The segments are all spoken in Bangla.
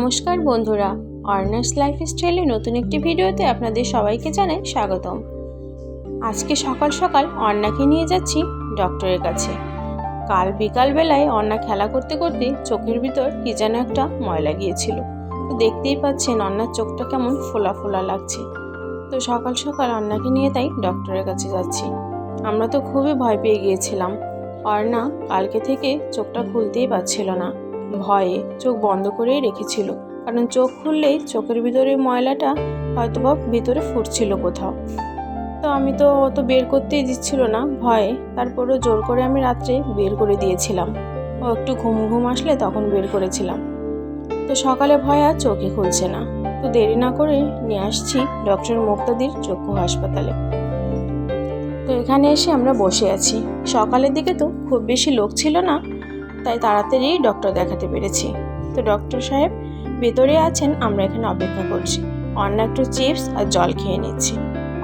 নমস্কার বন্ধুরা, অর্ণাস লাইফস্টাইলে নতুন একটি ভিডিওতে আপনাদের সবাইকে জানাই স্বাগতম। আজকে সকাল সকাল অর্ণাকে নিয়ে যাচ্ছি ডক্টরের কাছে। কাল বিকালবেলায় অর্ণা খেলা করতে করতে চোখের ভিতর কি যেন একটা ময়লা গিয়েছিল। তো দেখতেই পাচ্ছেন অর্ণার চোখটা কেমন ফোলা ফোলা লাগছে। তো সকাল সকাল অর্ণাকে নিয়ে তাই ডক্টরের কাছে যাচ্ছি। আমরা তো খুবই ভয় পেয়ে গিয়েছিলাম। অর্ণা কালকে থেকে চোখটা খুলতেই পারছিল না, ভয়ে চোখ বন্ধ করেই রেখেছিল, কারণ চোখ খুললেই চোখের ভিতরে ময়লাটা হয়তো বা ভিতরে ফুটছিল কোথাও। তো আমি তো অত বের করতেই দিচ্ছিল না ভয়ে, তারপরেও জোর করে আমি রাত্রে বের করে দিয়েছিলাম। ও একটু ঘুম ঘুম আসলে তখন বের করেছিলাম। তো সকালে ভয় আর চোখে খুলছে না। তো দেরি না করে নিয়ে আসছি ডক্টর মুক্তাদির চক্ষু হাসপাতালে। তো এখানে এসে আমরা বসে আছি। সকালের দিকে তো খুব বেশি লোক ছিল না, তাই তাড়াতাড়ি ডক্টর দেখাতে পেরেছি। তো ডক্টর সাহেব ভেতরে আছেন, আমরা এখানে অপেক্ষা করছি। অন্য একটু চিপস আর জল খেয়ে নিচ্ছি।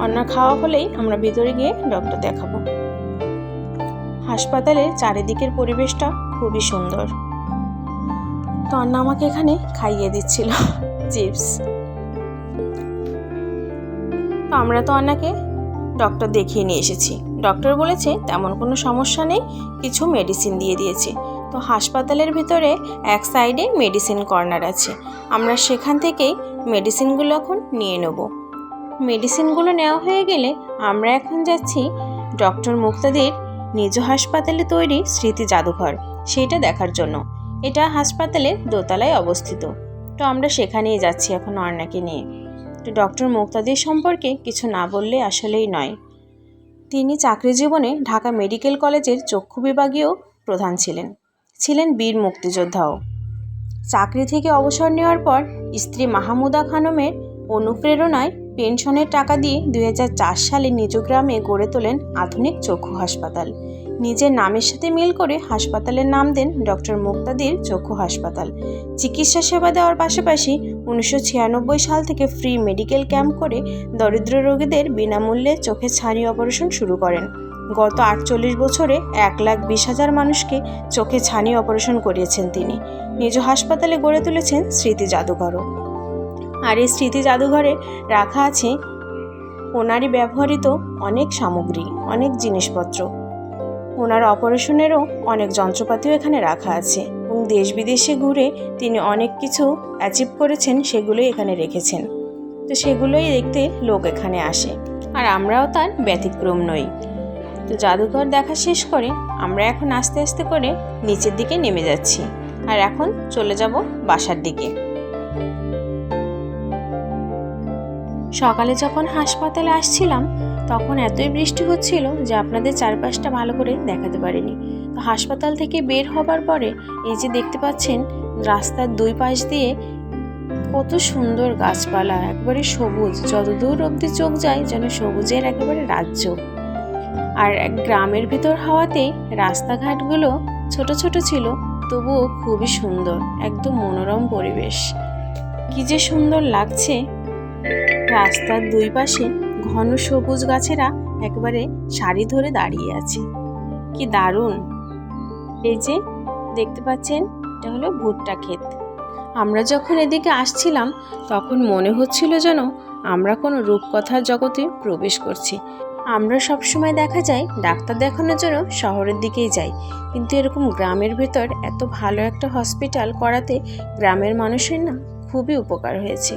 অন্যার খাওয়া হলেই আমরা ভেতরে গিয়ে ডক্টর দেখাবো। হাসপাতালের চারিদিকের পরিবেশটা খুবই সুন্দর। তো অন্না আমাকে এখানে খাইয়ে দিচ্ছিল চিপস। তো আমরা তো অন্নাকে ডক্টর দেখিয়ে নিয়ে এসেছি। ডক্টর বলেছে তেমন কোনো সমস্যা নেই, কিছু মেডিসিন দিয়ে দিয়েছে। তো হাসপাতালের ভিতরে এক সাইডে মেডিসিন কর্নার আছে, আমরা সেখান থেকেই মেডিসিনগুলো এখন নিয়ে নেব। মেডিসিনগুলো নেওয়া হয়ে গেলে আমরা এখন যাচ্ছি ডক্টর মুক্তাদির নিজ হাসপাতালে তৈরি স্মৃতি জাদুঘর, সেইটা দেখার জন্য। এটা হাসপাতালের দোতলায় অবস্থিত। তো আমরা সেখানেই যাচ্ছি এখন অর্ণাকে নিয়ে। তো ডক্টর মুক্তাদির সম্পর্কে কিছু না বললে আসলেই নয়। তিনি চাকরি জীবনে ঢাকা মেডিকেল কলেজের চক্ষু বিভাগীয় প্রধান ছিলেন বীর মুক্তিযোদ্ধাও। চাকরি থেকে অবসর নেওয়ার পর স্ত্রী মাহমুদা খানমের অনুপ্রেরণায় পেনশনের টাকা দিয়ে 2004 সালে নিজ গ্রামে গড়ে তোলেন আধুনিক চক্ষু হাসপাতাল। নিজের নামের সাথে মিল করে হাসপাতালের নাম দেন ডক্টর মুক্তাদির চক্ষু হাসপাতাল। চিকিৎসা সেবা দেওয়ার পাশাপাশি 1996 সাল থেকে ফ্রি মেডিকেল ক্যাম্প করে দরিদ্র রোগীদের বিনামূল্যে চোখের ছানি অপারেশন শুরু করেন। গত 48 বছরে 1,20,000 মানুষকে চোখে ছানি অপারেশন করিয়েছেন তিনি। নিজ হাসপাতালে গড়ে তুলেছেন স্মৃতি জাদুঘরও। আর এই স্মৃতি জাদুঘরে রাখা আছে ওনারই ব্যবহৃত অনেক সামগ্রী, অনেক জিনিসপত্র। ওনার অপারেশনেরও অনেক যন্ত্রপাতিও এখানে রাখা আছে, এবং দেশ বিদেশে ঘুরে তিনি অনেক কিছু অ্যাচিভ করেছেন, সেগুলোই এখানে রেখেছেন। তো সেগুলোই দেখতে লোক এখানে আসে, আর আমরাও তার ব্যতিক্রম নই। তো জাদুঘর দেখা শেষ করে আমরা এখন আস্তে আস্তে করে নিচের দিকে নেমে যাচ্ছি, আর এখন চলে যাব বাসার দিকে। সকালে যখন হাসপাতালে আসছিলাম তখন এতই বৃষ্টি হচ্ছিল যে আপনাদের চারপাশটা ভালো করে দেখাতে পারিনি। তো হাসপাতাল থেকে বের হবার পরে এই যে দেখতে পাচ্ছেন রাস্তার দুই পাশ দিয়ে কত সুন্দর গাছপালা, একবারে সবুজ, যতদূর অবধি চোখ যায় যেন সবুজের একেবারে রাজ্য। আর গ্রামের ভিতর হওয়াতে রাস্তাঘাটগুলো ছোট ছোট ছিল, তবুও খুবই সুন্দর, একদম মনোরম পরিবেশ। কি যে সুন্দর লাগছে। রাস্তার দুই পাশে ঘন সবুজ গাছেরা একবারে সারি ধরে দাঁড়িয়ে আছে, কি দারুণ। এই যে দেখতে পাচ্ছেন এটা হলো ভুট্টা ক্ষেত। আমরা যখন এদিকে আসছিলাম তখন মনে হচ্ছিল যেন আমরা কোনো রূপকথার জগতে প্রবেশ করছি। আমরা সবসময় দেখা যায় ডাক্তার দেখানোর জন্য শহরের দিকেই যাই, কিন্তু এরকম গ্রামের ভেতর এত ভালো একটা হসপিটাল করাতে গ্রামের মানুষের না খুবই উপকার হয়েছে।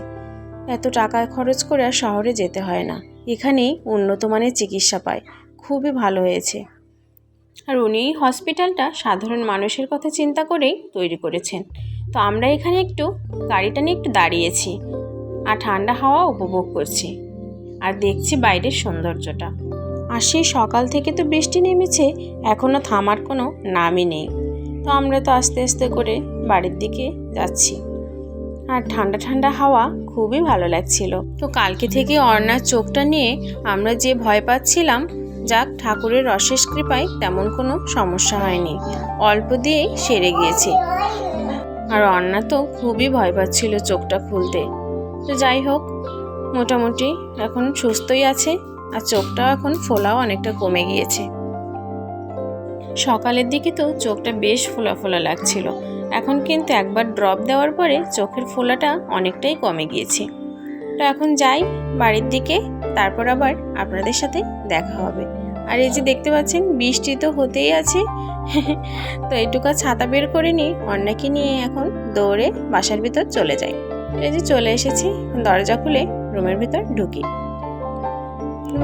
এত টাকা খরচ করে আর শহরে যেতে হয় না, এখানেই উন্নত মানের চিকিৎসা পায়, খুবই ভালো হয়েছে। আর উনি হসপিটালটা সাধারণ মানুষের কথা চিন্তা করেই তৈরি করেছেন। তো আমরা এখানে একটু গাড়িটা নিয়ে একটু দাঁড়িয়েছি আর ঠান্ডা হাওয়া উপভোগ করছি, আর দেখছি বাইরের সৌন্দর্যটা। আর সেই সকাল থেকে তো বৃষ্টি নেমেছে, এখনও থামার কোনো নামই নেই। তো আমরা তো আস্তে আস্তে করে বাড়ির দিকে যাচ্ছি, আর ঠান্ডা ঠান্ডা হাওয়া খুবই ভালো লাগছিল। তো কালকে থেকে অর্ণার চোখটা নিয়ে আমরা যে ভয় পাচ্ছিলাম, যাক ঠাকুরের অশেষ কৃপায় তেমন কোনো সমস্যা হয়নি, অল্প দিয়েই সেরে গিয়েছে। আর অর্ণা তো খুবই ভয় পাচ্ছিল চোখটা খুলতে। তো যাই হোক, মোটামুটি এখন সুস্থই আছে, আর চোখটাও এখন ফোলাও অনেকটা কমে গিয়েছে। সকালের দিকে তো চোখটা বেশ ফোলা ফোলা লাগছিল, এখন কিন্তু একবার ড্রপ দেওয়ার পরে চোখের ফোলাটা অনেকটাই কমে গিয়েছে। তো এখন যাই বাড়ির দিকে, তারপর আবার আপনাদের সাথে দেখা হবে। আর এই যে দেখতে পাচ্ছেন বৃষ্টি তো হতেই আছে। তো এইটুকু ছাতা বের করে নিই, অন্যকে নিয়ে এখন দৌড়ে বাসার ভিতর চলে যাই। এই যে চলে এসেছি, দরজা খুলে রুমের ভিতর ঢুকি।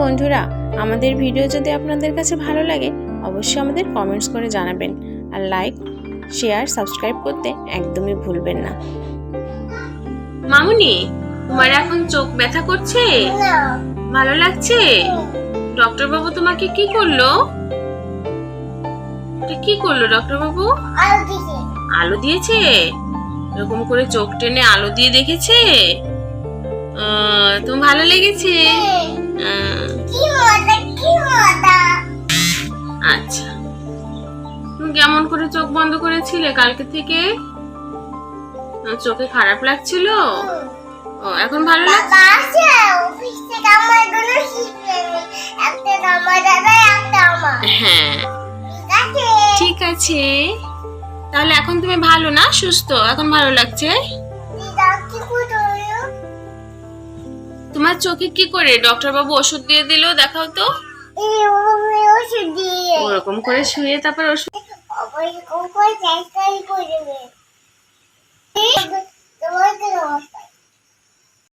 বন্ধুরা, আমাদের ভিডিও যদি আপনাদের কাছে ভালো লাগে অবশ্যই আমাদের কমেন্টস করে জানাবেন, আর লাইক শেয়ার সাবস্ক্রাইব করতে একদমই ভুলবেন না। মামুনি, তোমার এখন চোখ ব্যথা করছে? ভালো লাগছে? ডক্টর বাবু তোমাকে কি করলো? কি করলো ডক্টর বাবু? আলো দিয়েছে। এরকম করে চোখ টেনে আলো দিয়ে দেখেছে? তোমার ভালো লেগেছে? আচ্ছা, তুমি কেমন করে চোখ বন্ধ করেছিলে কালকে থেকে? চোখে খারাপ লাগছিল? ও, এখন ভালো লাগছে? হ্যাঁ, ঠিক আছে। তাহলে এখন তুমি ভালো না, সুস্থ? এখন ভালো লাগছে? তোমার চোখে কি করে ডক্টর বাবু ওষুধ দিয়ে দিল? দেখাও তো। ওরকম করে শুয়ে তারপর ওষুধ